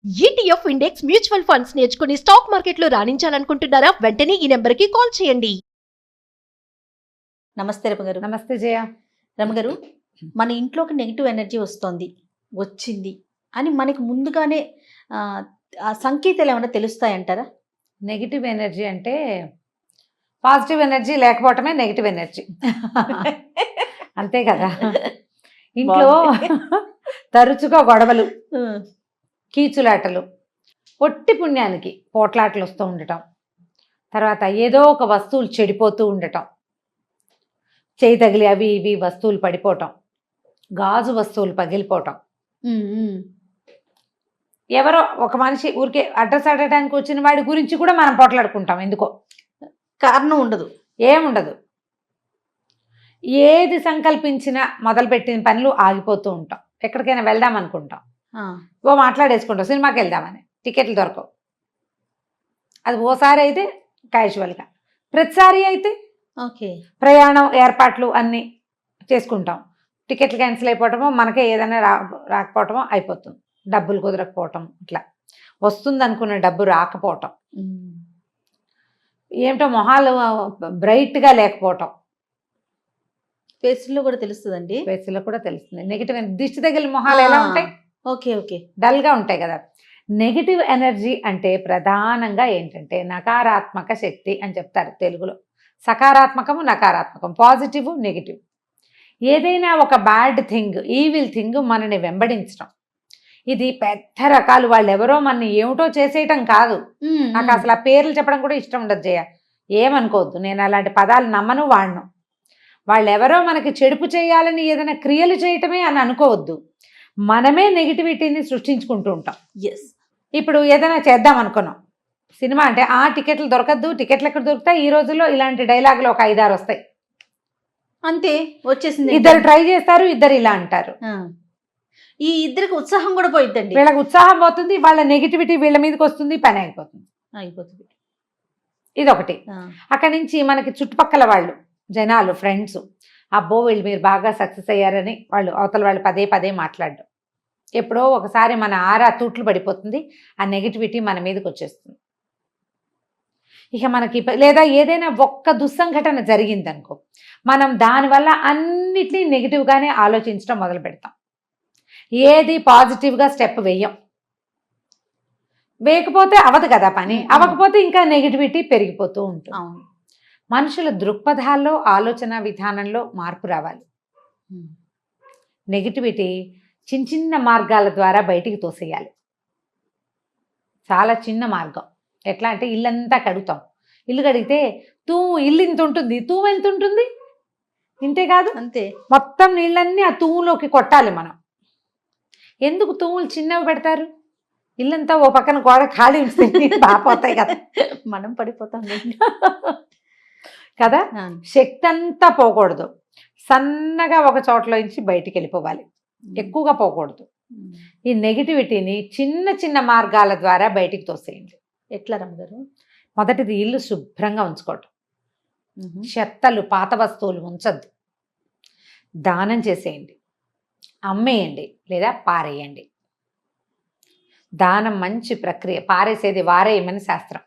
ETF index mutual funds నేర్చుకుని stock మార్కెట్లో రాణించాలనుకుంటున్నారా? వెంటనే ఈ నెంబర్కి కాల్ చేయండి. నమస్తే రమగారు. నమస్తే జయ. రమగారు, మన ఇంట్లోకి నెగిటివ్ ఎనర్జీ వచ్చింది అని మనకి ముందుగానే ఆ సంకేతాలు ఏమైనా తెలుస్తాయంటారా? నెగిటివ్ ఎనర్జీ అంటే పాజిటివ్ ఎనర్జీ లేకపోవటమే నెగిటివ్ ఎనర్జీ. అంతే కదా. ఇంట్లో తరచుగా గొడవలు, కీచులాటలు, పొట్టి పుణ్యానికి పోట్లాటలు వస్తూ ఉండటం, తర్వాత ఏదో ఒక వస్తువులు చెడిపోతూ ఉండటం, చేయి తగిలి అవి ఇవి వస్తువులు పడిపోవటం, గాజు వస్తువులు పగిలిపోవటం, ఎవరో ఒక మనిషి ఊరికే అడ్రస్ అడగడానికి వచ్చిన వాడి గురించి కూడా మనం పోట్లాడుకుంటాం. ఎందుకో కారణం ఉండదు, ఏముండదు. ఏది సంకల్పించినా మొదలుపెట్టిన పనులు ఆగిపోతూ ఉంటాం. ఎక్కడికైనా వెళ్దాం అనుకుంటాం, ఓ మాట్లాడేసుకుంటాం సినిమాకి వెళ్దామని, టికెట్లు దొరకవు. అది ఓసారి అయితే క్యాజువల్గా, ప్రతిసారి అయితే ఓకే ప్రయాణం ఏర్పాట్లు అన్నీ చేసుకుంటాం. టికెట్లు క్యాన్సిల్ అయిపోవటమో, మనకే ఏదైనా రాకపోవటమో అయిపోతుంది. డబ్బులు కుదరకపోవటం, ఇట్లా వస్తుంది అనుకున్న డబ్బు రాకపోవటం, ఏమిటో మొహాలు బ్రైట్గా లేకపోవటం, ఫేస్లో కూడా తెలుస్తుందండి. ఫేస్లో కూడా తెలుస్తుంది. నెగిటివ్ దిష్టి తగిలిన మొహాలు ఎలా ఉంటాయి? ఓకే ఓకే డల్గా ఉంటాయి కదా. నెగిటివ్ ఎనర్జీ అంటే ప్రధానంగా ఏంటంటే నకారాత్మక శక్తి అని చెప్తారు తెలుగులో. సకారాత్మకము, నకారాత్మకం, పాజిటివ్, నెగిటివ్. ఏదైనా ఒక బ్యాడ్ థింగ్, ఈవిల్ థింగ్ మనని వెంబడించడం. ఇది పెద్ద రకాలు. వాళ్ళు ఎవరో మనని ఏమిటో చేసేయటం కాదు. నాకు అసలు ఆ పేర్లు చెప్పడం కూడా ఇష్టం ఉండదు జయ, ఏమనుకోవద్దు. నేను అలాంటి పదాలు నమ్మను, వాడను. వాళ్ళు ఎవరో మనకి చెడుపు చేయాలని ఏదైనా క్రియలు చేయటమే అని అనుకోవద్దు. మనమే నెగిటివిటీని సృష్టించుకుంటూ ఉంటాం. ఎస్. ఇప్పుడు ఏదైనా చేద్దాం అనుకున్నాం, సినిమా అంటే టికెట్లు దొరకద్దు, టికెట్లు ఎక్కడ దొరుకుతాయి? ఈ రోజుల్లో ఇలాంటి డైలాగులు ఒక 5-6 వస్తాయి, అంతే వచ్చేసింది. ఇద్దరు ట్రై చేస్తారు, ఇద్దరు ఇలా అంటారు. ఈ ఇద్దరికి ఉత్సాహం కూడా పోయిద్దండి. వీళ్ళకి ఉత్సాహం పోతుంది, వాళ్ళ నెగిటివిటీ వీళ్ళ మీదకి వస్తుంది, పని అయిపోతుంది. ఇదొకటి. అక్కడి నుంచి మనకి చుట్టుపక్కల వాళ్ళు, జనాలు, ఫ్రెండ్స్, అబ్బో వీళ్ళు మీరు బాగా సక్సెస్ అయ్యారని వాళ్ళు అవతల వాళ్ళు పదే పదే మాట్లాడడం. ఎప్పుడో ఒకసారి మన ఆరా తూట్లు పడిపోతుంది, ఆ నెగిటివిటీ మన మీదకి వచ్చేస్తుంది. ఇక మనకి లేదా ఏదైనా ఒక్క దుస్సంఘటన జరిగిందనుకో, మనం దానివల్ల అన్నిటినీ నెగిటివ్గానే ఆలోచించడం మొదలు పెడతాం. ఏది పాజిటివ్గా స్టెప్ వేయకపోతే అవదు కదా పని. అవ్వకపోతే ఇంకా నెగిటివిటీ పెరిగిపోతూ ఉంటుంది. మనుషుల దృక్పథాల్లో, ఆలోచన విధానంలో మార్పు రావాలి. నెగిటివిటీ చిన్న చిన్న మార్గాల ద్వారా బయటికి తోసేయాలి. చాలా చిన్న మార్గం. ఎట్లా అంటే ఇల్లంతా కడుగుతాం. ఇల్లు కడిగితే ఇల్లు ఇంత ఉంటుంది, తూము ఎంత ఉంటుంది? ఇంతే కాదు, అంతే. మొత్తం నీళ్ళన్నీ ఆ తూములోకి కొట్టాలి మనం. ఎందుకు తూములు చిన్నవి పెడతారు? ఇల్లంతా ఓ పక్కన గోడ ఖాళీ ఉంచితే బాపోతాయి కదా, మనం పడిపోతాం కదా. శక్తి అంతా పోకూడదు, సన్నగా ఒక చోట్లోంచి బయటికి వెళ్ళిపోవాలి, ఎక్కువగా పోకూడదు. ఈ నెగిటివిటీని చిన్న చిన్న మార్గాల ద్వారా బయటికి తోసేయండి. ఎట్లా రమ్మగారు? మొదటిది ఇల్లు శుభ్రంగా ఉంచుకోవటం. చెత్తలు, పాత వస్తువులు ఉంచద్దు. దానం చేసేయండి, అమ్మేయండి లేదా పారేయండి. దానం మంచి ప్రక్రియ. పారేసేది వారేయమని శాస్త్రం.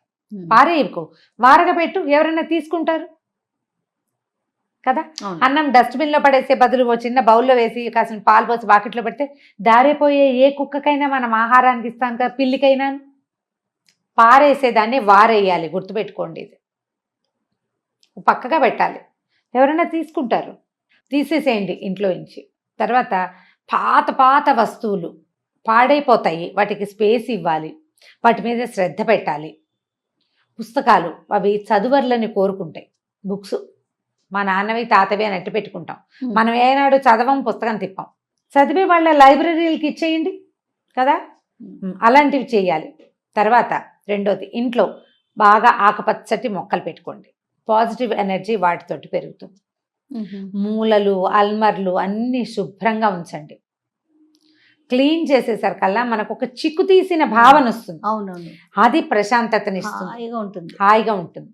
పారేయకు, వారగా పెట్టు, ఎవరైనా తీసుకుంటారు కదా. అన్నం డస్ట్బిన్లో పడేసే బదులు ఓ చిన్న బౌల్లో వేసి కాసిన పాలు పోసి బాకెట్లో పెడితే దారిపోయే ఏ కుక్కకైనా మనం ఆహారానికి ఇస్తాం కదా, పిల్లికైనా. పారేసేదాన్ని వారేయాలి, గుర్తుపెట్టుకోండి. ఇది పక్కగా పెట్టాలి, ఎవరైనా తీసుకుంటారు. తీసేసేయండి ఇంట్లో నుంచి. తర్వాత పాత పాత వస్తువులు పాడైపోతాయి, వాటికి స్పేస్ ఇవ్వాలి, వాటి మీద శ్రద్ధ పెట్టాలి. పుస్తకాలు అవి చదువర్లని కోరుకుంటాయి. బుక్స్ మా నాన్నవి తాతవి అని అట్టి పెట్టుకుంటాం. మనం ఏనాడు చదవం, పుస్తకం తిప్పాం. చదివే వాళ్ళ లైబ్రరీలకి ఇచ్చేయండి కదా, అలాంటివి చేయాలి. తర్వాత రెండోది, ఇంట్లో బాగా ఆకుపచ్చటి మొక్కలు పెట్టుకోండి. పాజిటివ్ ఎనర్జీ వాటితోటి పెరుగుతుంది. మూలలు, అల్మర్లు అన్నీ శుభ్రంగా ఉంచండి. క్లీన్ చేసేసరికల్లా మనకు ఒక చిక్కు తీసిన భావన వస్తుంది. అవునవును, అది ప్రశాంతతనిస్తుంది, హాయిగా ఉంటుంది.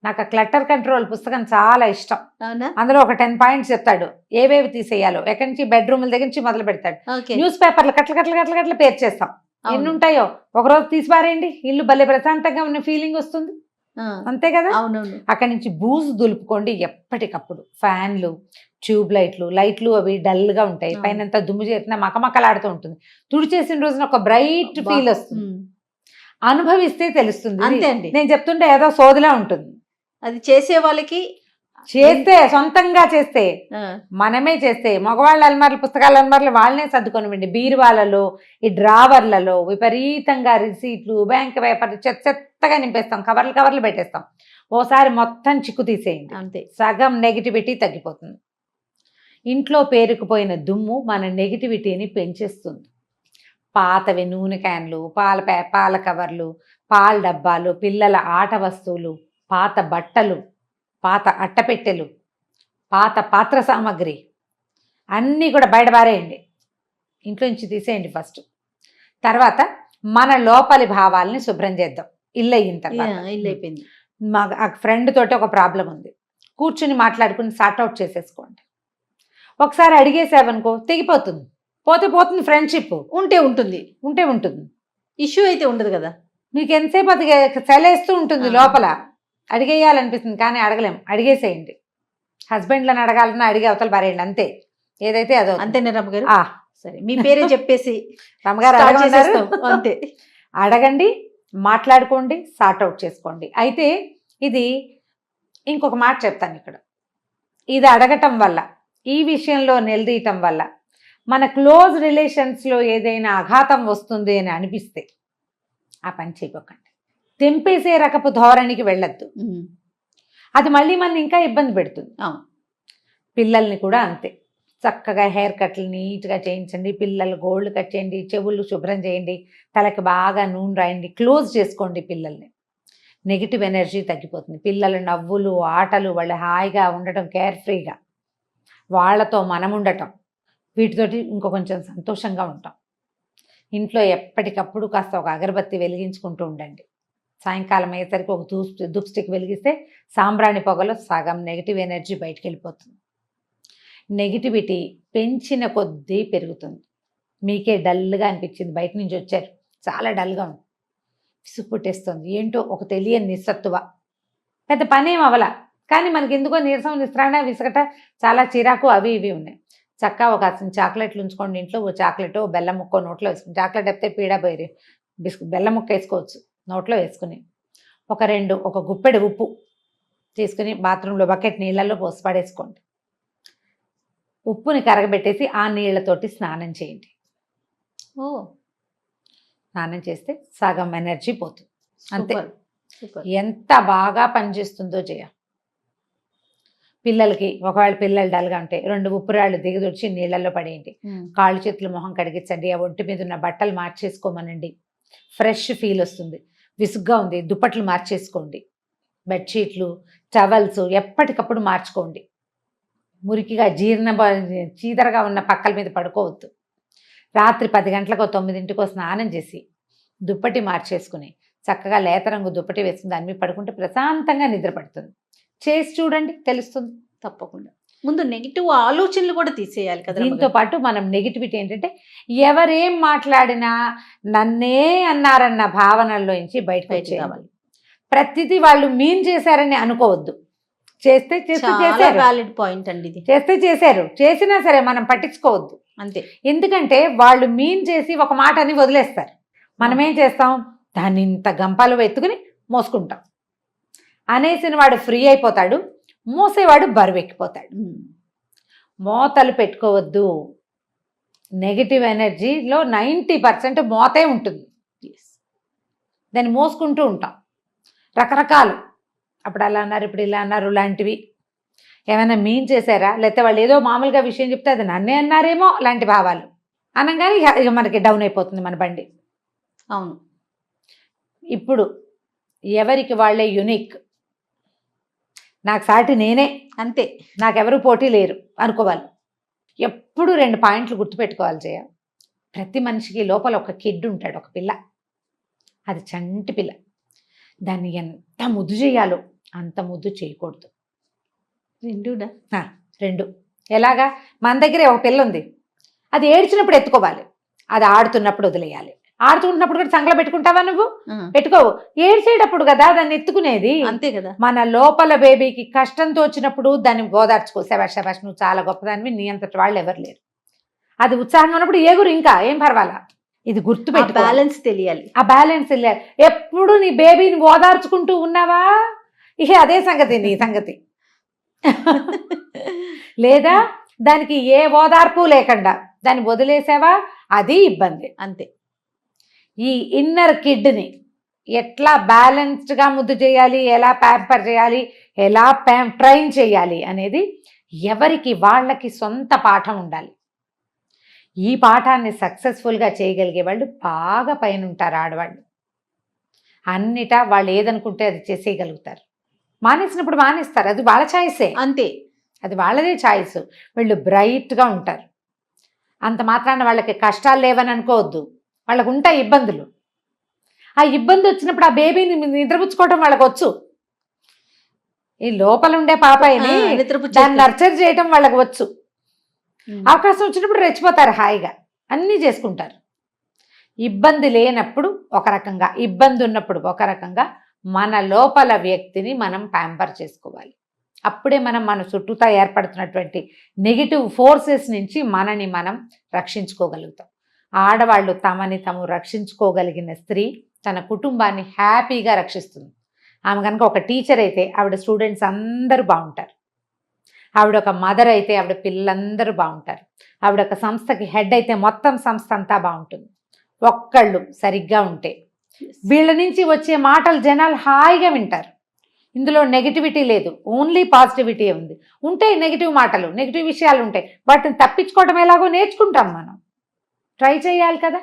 నాకు ఆ క్లటర్ కంట్రోల్ పుస్తకం చాలా ఇష్టం. అందులో ఒక 10 పాయింట్స్ చెప్తాడు, ఏవేవి తీసేయాలో. ఎక్కడి నుంచి బెడ్రూమ్ల దగ్గర నుంచి మొదలు పెడతాడు. న్యూస్ పేపర్లు కట్ల పేర్చేస్తాం. అవును. ఎన్ని ఉంటాయో ఒకరోజు తీసి పారేయండి, ఇల్లు భలే ప్రశాంతంగా ఉన్న ఫీలింగ్ వస్తుంది. ఆ, అంతే కదా. అవునవును. అక్కడి నుంచి బూజు దులుపుకోండి ఎప్పటికప్పుడు. ఫ్యాన్లు, ట్యూబ్ లైట్లు అవి డల్గా ఉంటాయి, అవును. పైన అంతా దుమ్ము చేరిన మకమకలాడుతూ ఉంటుంది. తుడిచేసిన రోజున ఒక బ్రైట్ అబ్బా. ఫీల్ వస్తుంది. ఉమ్, అనుభవిస్తే తెలుస్తుంది. అంతే అండి. నేను చెప్తుంటే ఏదో సోదిలా ఉంటుంది. అది చేసే వాళ్ళకి చేస్తే, సొంతంగా చేస్తే, ఆ, మనమే చేస్తే, మగవాళ్ళ అల్మార్లు, పుస్తకాల అల్మార్లు వాళ్ళనే సర్దుకొనివ్వండి. బీరువాలలో, ఈ డ్రావర్లలో విపరీతంగా రిసీట్లు, బ్యాంక్ పేపర్లు చెత్తగా నింపేస్తాం, కవర్లు పెట్టేస్తాం. ఓసారి మొత్తం చిక్కు తీసేయండి, అంతే. సగం నెగిటివిటీ తగ్గిపోతుంది. ఇంట్లో పేరుకుపోయిన దుమ్ము మన నెగిటివిటీని పెంచేస్తుంది. పాతవి నూనె క్యాన్లు, పాల కవర్లు, పాల డబ్బాలు, పిల్లల ఆట వస్తువులు, పాత బట్టలు, పాత అట్టపెట్టెలు, పాత పాత్ర సామాగ్రి అన్నీ కూడా బయట పారేయండి, ఇంట్లో నుంచి తీసేయండి ఫస్ట్. తర్వాత మన లోపలి భావాల్ని శుభ్రం చేద్దాం. ఇల్లు అయిన తర్వాత ఇల్లు అయిపోయింది. మా ఫ్రెండ్ తోటి ఒక ప్రాబ్లం ఉంది, కూర్చుని మాట్లాడుకుని సార్ట్అవుట్ చేసేసుకోండి. ఒకసారి అడిగేసావనుకో తెగిపోతుంది, పోతుంది ఫ్రెండ్షిప్. ఉంటే ఉంటుంది, ఇష్యూ అయితే ఉండదు కదా. మీకు ఎంతసేపు అది చలేస్తూ ఉంటుంది లోపల, అడిగేయాలనిపిస్తుంది కానీ అడగలేం. అడిగేసేయండి. హస్బెండ్లను అడగాలన్నా అడిగే అవతల పారేయండి, అంతే. ఏదైతే అదో అంతేనే రమ్మగారు. సరే, మీ పేరే చెప్పేసి రమ్మగారు start అడగమన్నారు. చేసేస్తాం. అంతే. అడగండి, మాట్లాడుకోండి, సార్ట్అవుట్ చేసుకోండి. అయితే ఇది ఇంకొక మాట చెప్తాను ఇక్కడ. ఇది అడగటం వల్ల, ఈ విషయంలో నిలదీయటం వల్ల మన క్లోజ్ రిలేషన్స్లో ఏదైనా ఆఘాతం వస్తుంది అని అనిపిస్తే ఆ పని చేయకండి. తెంపేసే రకపు ధోరణికి వెళ్ళొద్దు, ఉమ్, అది మళ్ళీ మన ఇంకా ఇబ్బంది పెడుతుంది. అవును. పిల్లల్ని కూడా అంతే, చక్కగా హెయిర్ కట్లు నీట్గా చేయించండి, పిల్లలు గోల్డ్ కట్ చేయండి, చెవులు శుభ్రం చేయండి, తలకి బాగా నూనె రాయండి, క్లోజ్ చేసుకోండి పిల్లల్ని. నెగిటివ్ ఎనర్జీ తగ్గిపోతుంది. పిల్లల నవ్వులు, ఆటలు, వాళ్ళు హాయిగా ఉండటం, కేర్ఫ్రీగా వాళ్ళతో మనం ఉండటం, వీటితోటి ఇంకో కొంచెం సంతోషంగా ఉంటాం. ఇంట్లో ఎప్పటికప్పుడు కాస్త ఒక అగరబత్తి వెలిగించుకుంటూ ఉండండి. సాయంకాలం అయ్యేసరికి ఒక ధూప్ స్టిక్ వెలిగిస్తే సాంబ్రాణి పొగలో సగం నెగిటివ్ ఎనర్జీ బయటికి వెళ్ళిపోతుంది. నెగిటివిటీ పెంచిన కొద్దీ పెరుగుతుంది. మీకే డల్గా అనిపించింది, బయట నుంచి వచ్చారు, చాలా డల్గా ఉంది, విసుగు పుట్టేస్తుంది, ఏంటో ఒక తెలియని నిస్సత్తువ, పెద్ద పనేం అవల కానీ మనకి ఎందుకో నీరసం, నిస్త్రాణ, విసగట, చాలా చిరాకు, అవి ఇవి ఉన్నాయి. చక్కగా ఒక చాక్లెట్లు ఉంచుకోండి ఇంట్లో. ఓ చాక్లెట్, ఓ బెల్లం ముక్క నోట్లో వేసుకుని, చాక్లెట్ అయితే పీడా పోయి బెల్లం ముక్క వేసుకోవచ్చు నోట్లో వేసుకుని, ఒక గుప్పెడు ఉప్పు తీసుకుని బాత్రూంలో బకెట్ నీళ్ళల్లో పోసి పడేసుకోండి. ఉప్పుని కరగబెట్టేసి ఆ నీళ్లతోటి స్నానం చేయండి. ఓ, స్నానం చేస్తే సగం ఎనర్జీ పోతుంది. అంతే. సూపర్. ఎంత బాగా పనిచేస్తుందో చేయ. పిల్లలకి ఒకవేళ పిల్లలు డల్గా ఉంటే 2 ఉప్పురాళ్ళు దిగదొచ్చి నీళ్ళల్లో పడేయండి. కాళ్ళు చేతులు మొహం కడిగించండి. ఆ ఒంటి మీద ఉన్న బట్టలు మార్చేసుకోమనండి, ఫ్రెష్ ఫీల్ వస్తుంది. విసుగ్గా ఉంది, దుప్పట్లు మార్చేసుకోండి. బెడ్షీట్లు, టవల్స్ ఎప్పటికప్పుడు మార్చుకోండి. మురికిగా చీదరగా ఉన్న పక్కల మీద పడుకోవద్దు. రాత్రి 10 గంటలకు 9ంటికో స్నానం చేసి దుప్పటి మార్చేసుకుని చక్కగా లేత రంగు దుప్పటి వేసుకుని దాని మీద పడుకుంటే ప్రశాంతంగా నిద్ర పడుతుంది. చేసి చూడండి, తెలుస్తుంది. తప్పకుండా. ముందు నెగిటివ్ ఆలోచనలు కూడా తీసేయాలి కదా. దీంతో పాటు మనం నెగిటివిటీ ఏంటంటే ఎవరేం మాట్లాడినా నన్నే అన్నారన్న భావనల్లోంచి బయటకు వచ్చేయాలి. ప్రతిదీ వాళ్ళు మీన్ చేశారని అనుకోవద్దు. చేస్తే చేశారు, వ్యాలిడ్ పాయింట్ అండి ఇది. చేస్తే చేశారు, చేసినా సరే మనం పట్టించుకోవద్దు. అంతే. ఎందుకంటే వాళ్ళు మీన్ చేసి ఒక మాట అని వదిలేస్తారు. మనం ఏం చేస్తాం, దాన్ని ఇంత గంపాలు ఎత్తుకుని మోసుకుంటాం. అనేసిన వాడు ఫ్రీ అయిపోతాడు, మోసేవాడు బరువెక్కిపోతాడు. మోతలు పెట్టుకోవద్దు. నెగిటివ్ ఎనర్జీలో 90% మోతే ఉంటుంది. దాన్ని మోసుకుంటూ ఉంటాం రకరకాలు. అప్పుడు అలా అన్నారు, ఇప్పుడు ఇలా అన్నారు లాంటివి. ఏమైనా మీన్ చేశారా, లేకపోతే వాళ్ళు ఏదో మామూలుగా విషయం చెప్తే అది నన్నే అన్నారేమో లాంటి భావాలు అనగానే ఇక మనకి డౌన్ అయిపోతుంది మన బండి. అవును. ఇప్పుడు ఎవరికి వాళ్ళే యునిక్, నాకు సాటి నేనే, అంతే, నాకెవరు పోటీ లేరు అనుకోవాలి. ఎప్పుడు 2 పాయింట్లు గుర్తుపెట్టుకోవాలి జయ. ప్రతి మనిషికి లోపల ఒక కిడ్ ఉంటాడు, ఒక పిల్ల. అది చంటి పిల్ల. దాన్ని ఎంత ముద్దు చేయాలో అంత ముద్దు చేయకూడదు. 2 ఎలాగా, మన దగ్గరే ఒక పిల్ల ఉంది, అది ఏడ్చినప్పుడు ఎత్తుకోవాలి, అది ఆడుతున్నప్పుడు వదిలేయాలి. ఆడుతుంటున్నప్పుడు కూడా సంకలో పెట్టుకుంటావా నువ్వు? ఆ, పెట్టుకోవు. ఏడ్చేటప్పుడు కదా దాన్ని ఎత్తుకునేది. అంతే కదా. మన లోపల బేబీకి కష్టంతో వచ్చినప్పుడు దాన్ని ఓదార్చుకో, శబాష్ శబాష్ నువ్వు చాలా గొప్పదానివి, నీ అంతటి వాళ్ళు ఎవరు లేరు. అది ఉత్సాహంగా ఉన్నప్పుడు ఏగురు, ఇంకా ఏం పర్వాలా. ఇది గుర్తు పెట్టుకో. బ్యాలెన్స్ తెలియాలి. ఆ బ్యాలెన్స్ వెళ్ళాలి. ఎప్పుడు నీ బేబీని ఓదార్చుకుంటూ ఉన్నావా, ఇహే అదే సంగతి నీ సంగతి. లేదా దానికి ఏ ఓదార్పు లేకుండా దాన్ని వదిలేసావా, అది ఇబ్బంది. అంతే. ఈ ఇన్నర్ కిడ్ని ఎట్లా బ్యాలెన్స్డ్గా ముద్దు చేయాలి, ఎలా ప్యాంపర్ చేయాలి, ఎలా ట్రైన్ చేయాలి అనేది ఎవరికి వాళ్ళకి సొంత పాఠం ఉండాలి. ఈ పాఠాన్ని సక్సెస్ఫుల్గా చేయగలిగే వాళ్ళు బాగా పైన ఉంటారు. ఆడవాళ్ళు అన్నిటా వాళ్ళు ఏదనుకుంటే అది చేసేయగలుగుతారు. మానేసినప్పుడు మానేస్తారు, అది వాళ్ళ ఛాయిసే. అంతే, అది వాళ్ళదే ఛాయిస్. వీళ్ళు బ్రైట్గా ఉంటారు. అంత మాత్రాన వాళ్ళకి కష్టాలు లేవని అనుకోవద్దు. వాళ్ళకు ఉంటాయి ఇబ్బందులు. ఆ ఇబ్బంది వచ్చినప్పుడు ఆ బేబీని నిద్రపుచ్చుకోవడం వాళ్ళకి వచ్చు. ఈ లోపల ఉండే పాపాయిని దాన్ని నర్చర్ చేయడం వాళ్ళకి వచ్చు. అవకాశం వచ్చినప్పుడు రెచ్చిపోతారు, హాయిగా అన్నీ చేసుకుంటారు. ఇబ్బంది లేనప్పుడు ఒక రకంగా, ఇబ్బంది ఉన్నప్పుడు ఒక రకంగా మన లోపల వ్యక్తిని మనం ప్యాంపర్ చేసుకోవాలి. అప్పుడే మనం మన చుట్టూతా ఏర్పడుతున్నటువంటి నెగిటివ్ ఫోర్సెస్ నుంచి మనని మనం రక్షించుకోగలుగుతాం. ఆడవాళ్ళు తమని తాము రక్షించుకోగలిగిన స్త్రీ తన కుటుంబాన్ని హ్యాపీగా రక్షిస్తుంది. ఆమె కనుక ఒక టీచర్ అయితే ఆవిడ స్టూడెంట్స్ అందరూ బాగుంటారు. ఆవిడ ఒక మదర్ అయితే ఆవిడ పిల్లలందరూ బాగుంటారు. ఆవిడ ఒక సంస్థకి హెడ్ అయితే మొత్తం సంస్థ అంతా బాగుంటుంది. ఒక్కళ్ళు సరిగ్గా ఉంటే వీళ్ళ నుంచి వచ్చే మాటలు జనాలు హాయిగా వింటారు. ఇందులో నెగిటివిటీ లేదు, ఓన్లీ పాజిటివిటీ ఉంది. ఉంటాయి నెగిటివ్ మాటలు, నెగిటివ్ విషయాలు ఉంటాయి. వాటిని తప్పించుకోవడం ఎలాగో నేర్చుకుంటాం మనం. ట్రై చేయాలి కదా.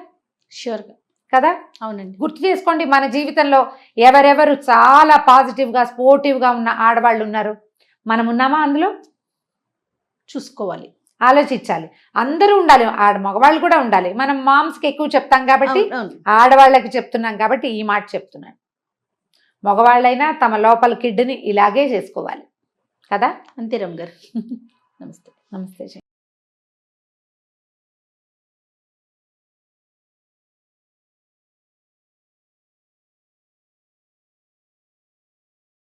ష్యూర్గా కదా. అవునండి. గుర్తు చేసుకోండి, మన జీవితంలో ఎవరెవరు చాలా పాజిటివ్గా స్పోర్టివ్గా ఉన్న ఆడవాళ్ళు ఉన్నారు, మనం ఉన్నామా అందులో? చూసుకోవాలి, ఆలోచించాలి. అందరూ ఉండాలి, మగవాళ్ళు కూడా ఉండాలి. మనం మామ్స్కి ఎక్కువ చెప్తాం కాబట్టి ఆడవాళ్ళకి చెప్తున్నాం కాబట్టి ఈ మాట చెప్తున్నాను. మగవాళ్ళైనా తమ లోపల కిడ్ని ఇలాగే చేసుకోవాలి కదా. అంతే రమ్ గారు. నమస్తే. నమస్తే.